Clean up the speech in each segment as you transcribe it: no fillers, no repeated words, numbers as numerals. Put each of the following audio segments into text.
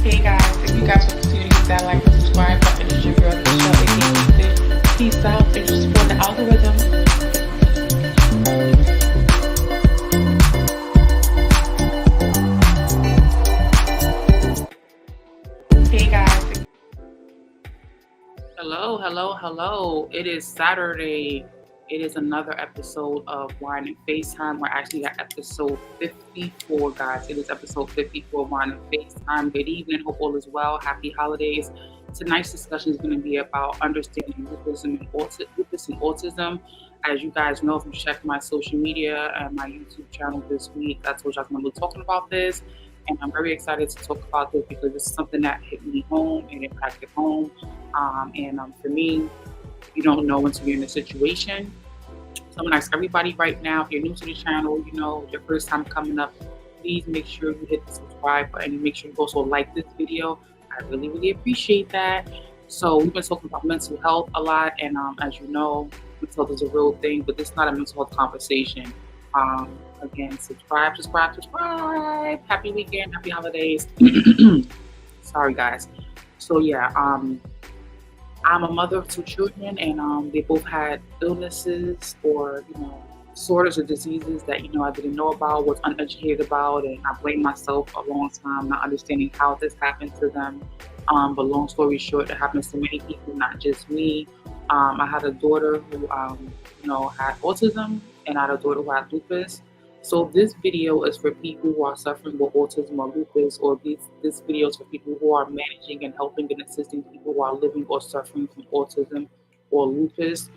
Hey guys, if you guys will continue to hit that like and subscribe button, it's your girl, Michelle, aka Peace out, and just support the algorithm. Hey guys. Hello. It is Saturday. It is another episode of Wine and FaceTime. We're actually at episode 54, guys. It is episode 54, Wine and FaceTime. Good evening. Hope all is well. Happy holidays. Tonight's discussion is going to be about understanding lupus and autism. As you guys know, if you check my social media and my YouTube channel this week, I told you I'm going to be talking about this. And I'm very excited to talk about this because it's something that hit me home and impacted home. For me, you don't know until you're in a situation. So I'm gonna ask everybody right now, if you're new to the channel, your first time coming up, please make sure you hit the subscribe button and make sure you also like this video. I really appreciate that. So we've been talking about mental health a lot, and as you know, mental health is a real thing, but this is not a mental health conversation. Again, subscribe. Happy weekend, happy holidays. Sorry guys. So yeah, I'm a mother of two children, and they both had illnesses or disorders or diseases that I didn't know about, was uneducated about, and I blamed myself a long time, not understanding how this happened to them. But long story short, it happens to many people, not just me. I had a daughter who had autism, and I had a daughter who had lupus. So this video is for people who are suffering with autism or lupus, or this video is for people who are managing and helping and assisting people who are living or suffering from autism or lupus.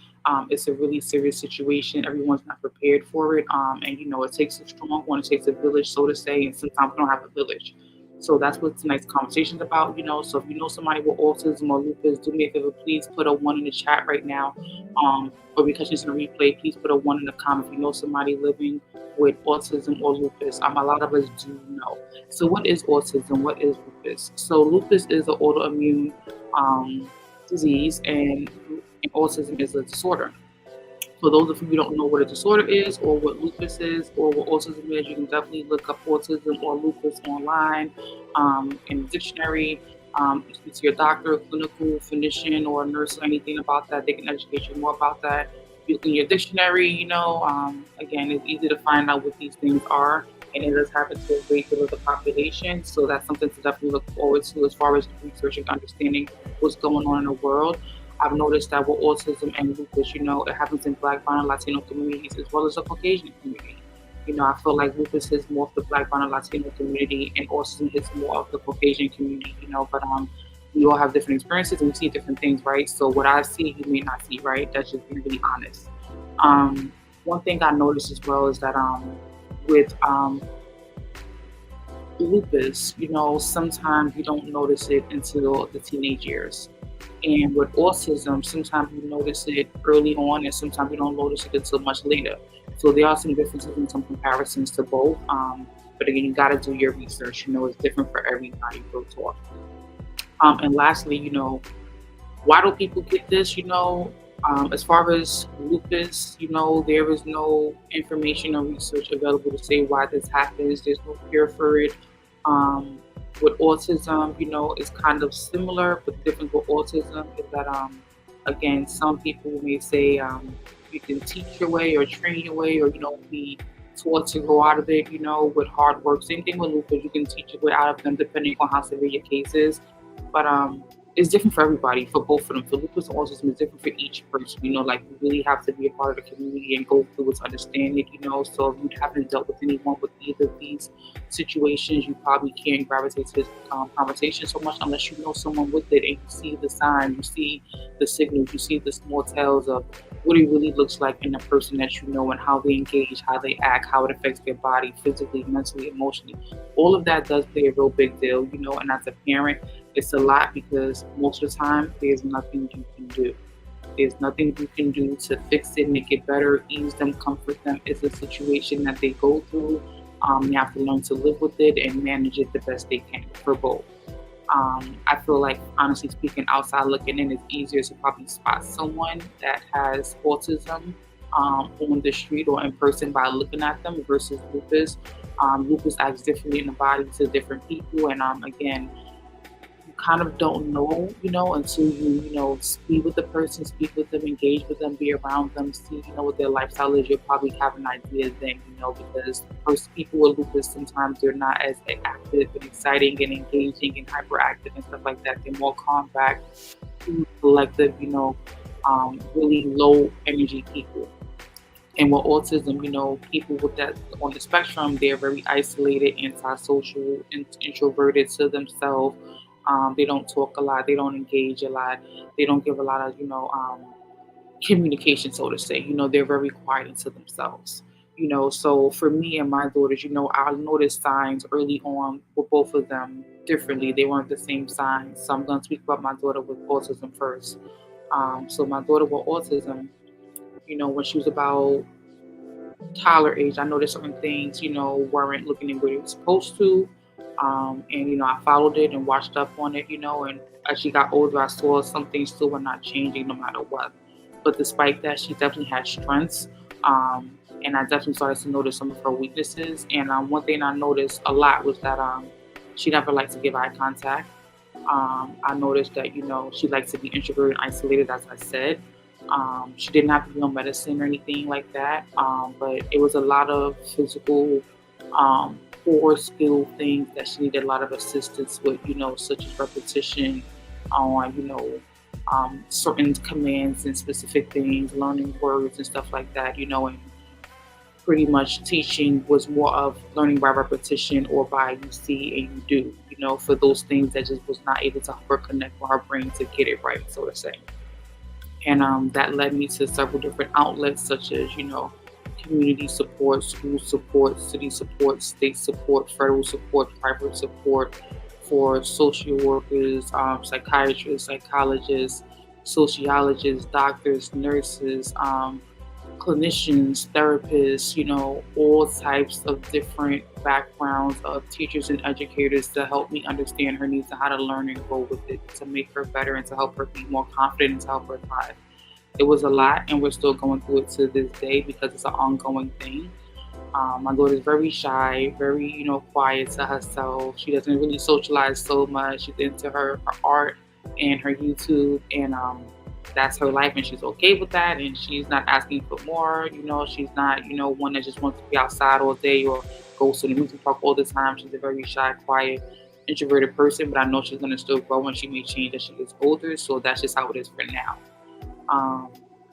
It's a really serious situation. Everyone's not prepared for it. And it takes a strong one, it takes a village, so to say, and sometimes we don't have a village. So that's what tonight's conversation is about, So if you know somebody with autism or lupus, do me a favor, please put a 1 in the chat right now. Or because it's in a replay, please put a 1 in the comment if you know somebody living with autism or lupus. A lot of us do know. So what is autism? What is lupus? So lupus is an autoimmune disease, and autism is a disorder. For those of you who don't know what a disorder is, or what lupus is, or what autism is, you can definitely look up autism or lupus online in the dictionary. You speak to your doctor, clinical physician, or nurse, or anything about that. They can educate you more about that. In your dictionary, again, it's easy to find out what these things are, and it does happen to a great deal of the population. So that's something to definitely look forward to as far as researching, understanding what's going on in the world. I've noticed that with autism and lupus, it happens in Black, brown, and Latino communities as well as the Caucasian community. I feel like lupus hits more of the Black, brown, and Latino community, and autism hits more of the Caucasian community. But we all have different experiences and we see different things, right? So what I see, you may not see, right? That's just being really honest. One thing I noticed as well is that with lupus, sometimes you don't notice it until the teenage years. And with autism, sometimes you notice it early on, and sometimes you don't notice it until much later. So there are some differences and some comparisons to both. But again, you got to do your research. It's different for everybody. Real talk. And lastly, why do people get this? As far as lupus, there is no information or research available to say why this happens. There's no cure for it. With autism, it's kind of similar, but the difference with autism is that, again, some people may say you can teach your way or train your way, or, be taught to go out of it, with hard work. Same thing with lupus, you can teach your way out of them depending on how severe your case is. But it's different for everybody, for both of them. For lupus and autism, it's different for each person. You really have to be a part of the community and go through it to understand it. So if you haven't dealt with anyone with either of these situations, you probably can't gravitate to this conversation so much unless you know someone with it and you see the signs, you see the signals, you see the small tells of what it really looks like in the person that and how they engage, how they act, how it affects their body physically, mentally, emotionally. All of that does play a real big deal, and as a parent, it's a lot because most of the time there's nothing you can do. There's nothing you can do to fix it, make it better, ease them, comfort them. It's a situation that they go through. You have to learn to live with it and manage it the best they can for both. I feel like, honestly speaking, outside looking in, it's easier to probably spot someone that has autism on the street or in person by looking at them versus lupus. Lupus acts differently in the body to different people, and again, kind of don't know, until you speak with the person, speak with them, engage with them, be around them, see, what their lifestyle is. You'll probably have an idea then, because first people with lupus, sometimes they're not as active and exciting and engaging and hyperactive and stuff like that. They're more calm back, collective, really low energy people. And with autism, people with that on the spectrum, they're very isolated, antisocial, introverted to themselves. They don't talk a lot. They don't engage a lot. They don't give a lot of, communication, so to say. They're very quiet into themselves. So for me and my daughters, I noticed signs early on with both of them differently. They weren't the same signs. So I'm going to speak about my daughter with autism first. So my daughter with autism, when she was about toddler age, I noticed certain things, weren't looking in where they were supposed to. And, I followed it and watched up on it, and as she got older, I saw some things still were not changing no matter what. But despite that, she definitely had strengths. And I definitely started to notice some of her weaknesses. And one thing I noticed a lot was that she never liked to give eye contact. I noticed that, she liked to be introverted and isolated, as I said. She didn't have to be on medicine or anything like that, but it was a lot of physical, core skill things that she needed a lot of assistance with, such as repetition on, certain commands and specific things, learning words and stuff like that, and pretty much teaching was more of learning by repetition or by you see and you do, for those things that just was not able to help her connect with her brain to get it right, so to say. And that led me to several different outlets, such as, community support, school support, city support, state support, federal support, private support for social workers, psychiatrists, psychologists, sociologists, doctors, nurses, clinicians, therapists, all types of different backgrounds of teachers and educators to help me understand her needs and how to learn and grow with it to make her better and to help her be more confident and to help her thrive. It was a lot, and we're still going through it to this day because it's an ongoing thing. My daughter is very shy, very, quiet to herself. She doesn't really socialize so much. She's into her art and her YouTube, and that's her life, and she's okay with that. And she's not asking for more. She's not, one that just wants to be outside all day or goes to the music park all the time. She's a very shy, quiet, introverted person, but I know she's going to still grow and she may change as she gets older. So that's just how it is for now.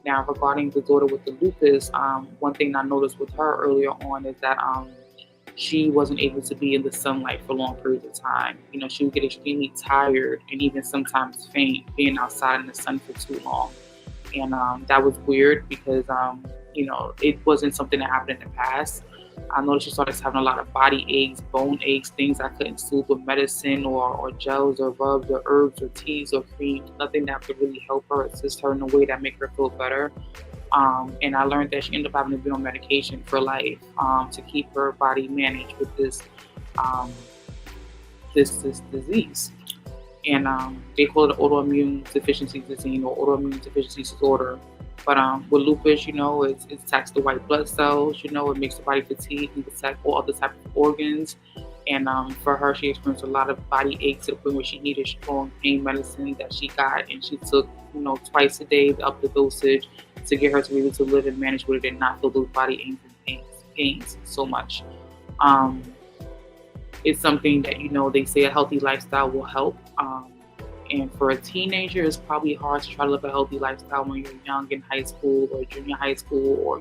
Now, regarding the daughter with the lupus, one thing I noticed with her earlier on is that she wasn't able to be in the sunlight for long periods of time. She would get extremely tired and even sometimes faint being outside in the sun for too long. And that was weird because, it wasn't something that happened in the past. I noticed she started having a lot of body aches, bone aches, things I couldn't soothe with medicine or gels or rubs or herbs or teas or creams, nothing that could really help her, assist her in a way that make her feel better. And I learned that she ended up having to be on medication for life to keep her body managed with this disease. And they call it autoimmune deficiency disease or autoimmune deficiency disorder. But with lupus, it attacks the white blood cells. It makes the body fatigue and attack all other types of organs. And for her, she experienced a lot of body aches to the point where she needed strong pain medicine that she got, and she took, twice a day up the dosage to get her to be able to live and manage with it and not feel those body aches and pains so much. It's something that, they say a healthy lifestyle will help. And for a teenager, it's probably hard to try to live a healthy lifestyle when you're young in high school or junior high school or,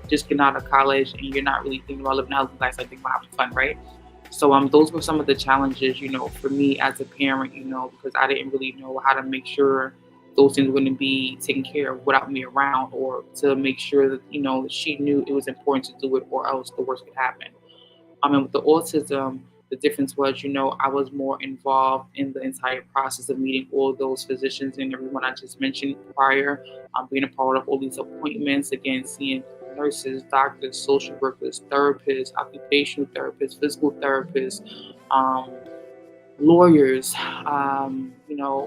just getting out of college and you're not really thinking about living a healthy lifestyle, thinking about having fun, right? So those were some of the challenges, for me as a parent, because I didn't really know how to make sure those things wouldn't be taken care of without me around, or to make sure that, she knew it was important to do it or else the worst could happen. And with the autism, the difference was, I was more involved in the entire process of meeting all those physicians and everyone I just mentioned prior, being a part of all these appointments, again, seeing nurses, doctors, social workers, therapists, occupational therapists, physical therapists, lawyers,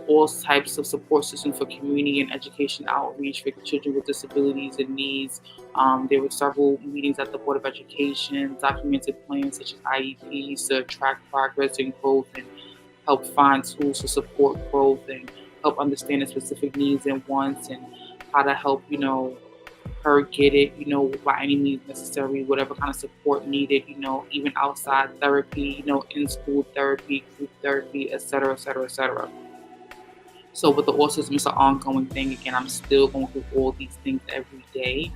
all types of support systems for community and education outreach for children with disabilities and needs. There were several meetings at the Board of Education, documented plans such as IEPs to track progress and growth and help find tools to support growth and help understand the specific needs and wants, and how to help, her get it, by any means necessary, whatever kind of support needed, even outside therapy, in school therapy, group therapy, etc., etc., etc. So with the autism, it's an ongoing thing. Again, I'm still going through all these things every day.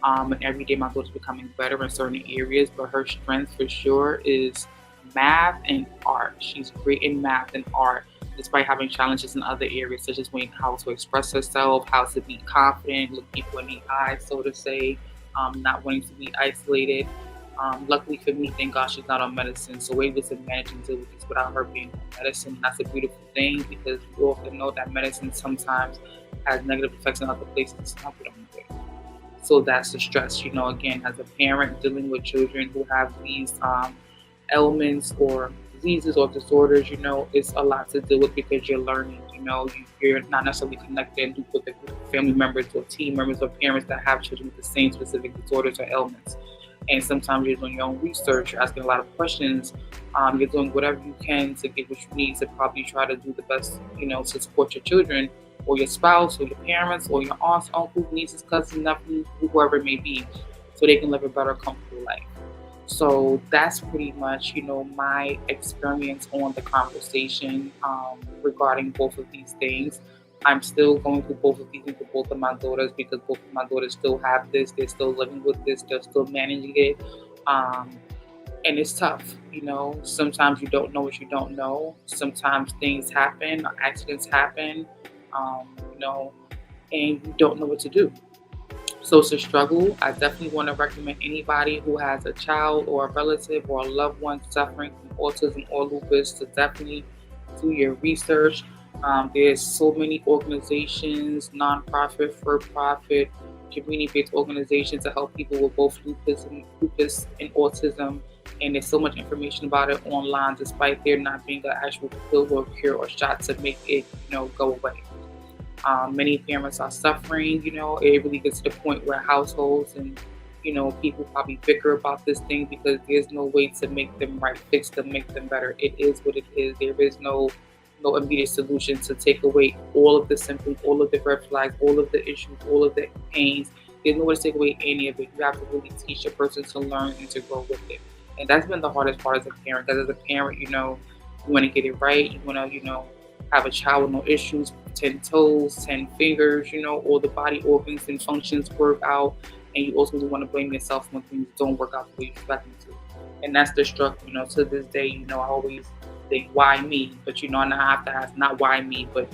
And every day my daughter's becoming better in certain areas, but her strength for sure is math and art. She's great in math and art, despite having challenges in other areas, such as knowing how to express herself, how to be confident, look people in the eyes, so to say, not wanting to be isolated. Luckily for me, thank God she's not on medicine, so we're able to manage and deal with this without her being on medicine. That's a beautiful thing, because we often know that medicine sometimes has negative effects in other places. It's not good on the way. So that's the stress, again, as a parent dealing with children who have these ailments or diseases or disorders, it's a lot to deal with, because you're learning, you're not necessarily connected with a group of family members or team members or parents that have children with the same specific disorders or ailments. And sometimes you're doing your own research, you're asking a lot of questions, you're doing whatever you can to get what you need to probably try to do the best, to support your children or your spouse or your parents or your aunts, uncles, nieces, cousins, nephews, whoever it may be, so they can live a better, comfortable life. So that's pretty much, my experience on the conversation regarding both of these things. I'm still going through both of these things with both of my daughters, because both of my daughters still have this. They're still living with this. They're still managing it. And it's tough, Sometimes you don't know what you don't know. Sometimes things happen, accidents happen, and you don't know what to do. So it's a struggle. I definitely want to recommend anybody who has a child or a relative or a loved one suffering from autism or lupus to definitely do your research. There's so many organizations, nonprofit, for-profit, community-based organizations to help people with both lupus and autism. And there's so much information about it online, despite there not being an actual pill or cure or shot to make it, go away. Many parents are suffering, it really gets to the point where households and, people probably bicker about this thing, because there's no way to make them right, fix them, make them better. It is what it is. There is no immediate solution to take away all of the symptoms, all of the red flags, all of the issues, all of the pains. There's no way to take away any of it. You have to really teach a person to learn and to grow with it. And that's been the hardest part as a parent, because as a parent, you want to get it right. You want to, have a child with no issues, 10 toes, 10 fingers, all the body organs and functions work out. And you also want to blame yourself when things don't work out the way you expect them to. And that's the struggle, to this day, I always think, why me? But, I have to ask, not why me, but,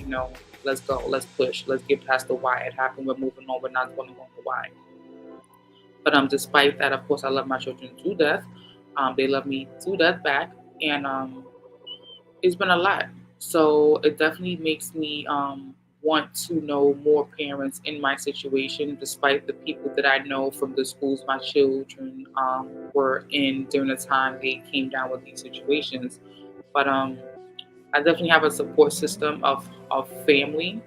let's go, let's push, let's get past the why. It happened, we're moving on, we're not dwelling on the why. But despite that, of course, I love my children to death. They love me to death back. And it's been a lot. So it definitely makes me want to know more parents in my situation, despite the people that I know from the schools my children were in during the time they came down with these situations. But I definitely have a support system of family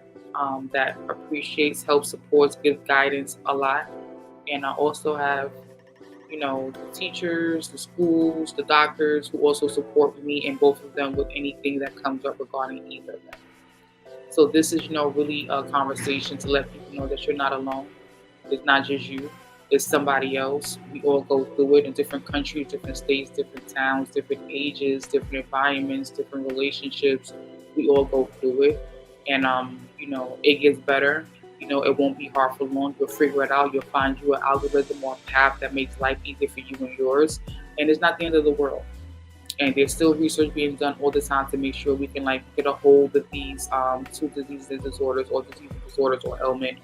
that appreciates, helps, supports, gives guidance a lot. And I also have, the teachers, the schools, the doctors who also support me, and both of them with anything that comes up regarding either of them. So this is, really a conversation to let people know that you're not alone. It's not just you. It's somebody else. We all go through it in different countries, different states, different towns, different ages, different environments, different relationships. We all go through it. And, it gets better. It won't be hard for long. You'll figure it out. You'll find you an algorithm or a path that makes life easier for you and yours. And it's not the end of the world. And there's still research being done all the time to make sure we can get a hold of these two diseases and disorders, or ailment,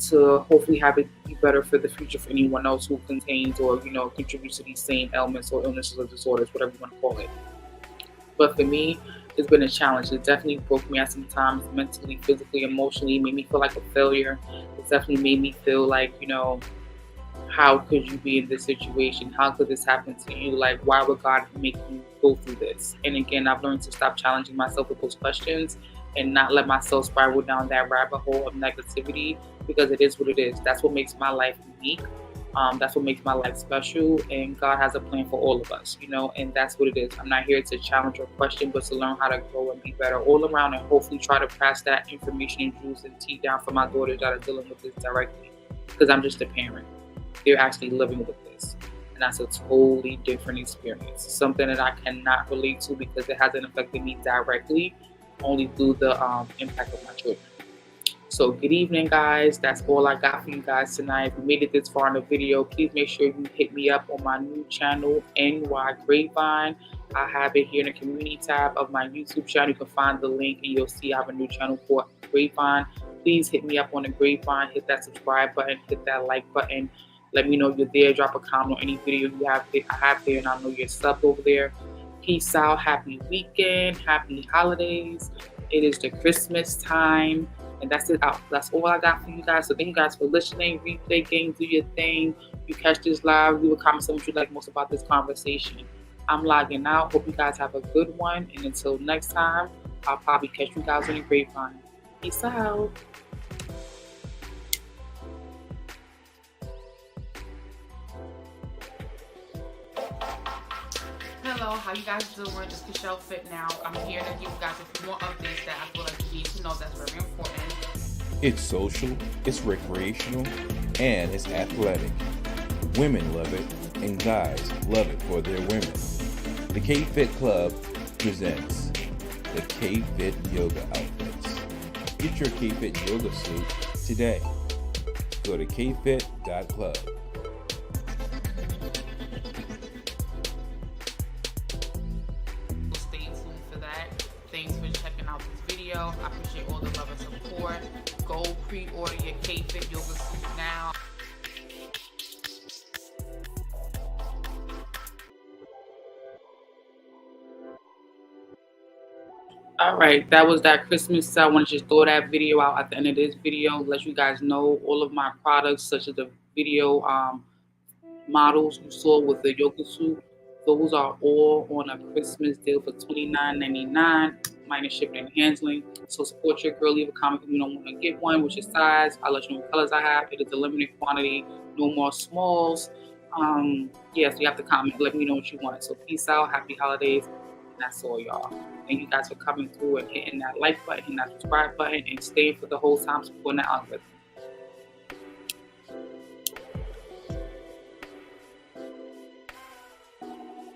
to hopefully have it be better for the future for anyone else who contains or contributes to these same ailments or illnesses or disorders, whatever you want to call it. But for me, it's been a challenge. It definitely broke me at some times, mentally, physically, emotionally. It made me feel like a failure. It definitely made me feel like, how could you be in this situation? How could this happen to you? Why would God make you go through this? And again, I've learned to stop challenging myself with those questions and not let myself spiral down that rabbit hole of negativity, because it is what it is. That's what makes my life unique. That's what makes my life special, and God has a plan for all of us, and that's what it is. I'm not here to challenge or question, but to learn how to grow and be better all around, and hopefully try to pass that information and juice and tea down for my daughters that are dealing with this directly, because I'm just a parent. They're actually living with this, and that's a totally different experience, something that I cannot relate to because it hasn't affected me directly, only through the impact of my children. So good evening, guys. That's all I got for you guys tonight. If you made it this far in the video, please make sure you hit me up on my new channel, NY Grapevine. I have it here in the community tab of my YouTube channel. You can find the link and you'll see I have a new channel for Grapevine. Please hit me up on the Grapevine, hit that subscribe button, hit that like button. Let me know you're there. Drop a comment on any video I have there, and I know you're subbed over there. Peace out. Happy weekend. Happy holidays. It is the Christmas time. And that's it. That's all I got for you guys. So thank you guys for listening. Replay games, do your thing. You catch this live, leave a comment on what you like most about this conversation. I'm logging out. Hope you guys have a good one. And until next time, I'll probably catch you guys on the Grapevine. Peace out. Hello, how you guys doing? It's Michelle Fit Now. I'm here to give you guys a few more updates that I feel like you need to know that's very important. It's social, it's recreational, and it's athletic. Women love it, and guys love it for their women. The K-Fit Club presents the K-Fit Yoga outfits. Get your K-Fit yoga suit today. Go to kfit.club. Stay tuned for that. Thanks for checking out this video. I appreciate all the love and support. Go pre-order your K-Fit yoga suit now. All right, that was that Christmas. So I want to just throw that video out at the end of this video, let you guys know all of my products, such as the video models you saw with the yoga suit. Those are all on a Christmas deal for $29.99 minus shipping and handling. So support your girl. Leave a comment if you don't want to get one, which is size. I'll let you know what colors I have. It is a limited quantity, no more smalls. Yeah, so you have to comment. Let me know what you want. So peace out. Happy holidays. And that's all, y'all. Thank you guys for coming through and hitting that like button, hitting that subscribe button, and staying for the whole time supporting the algorithm.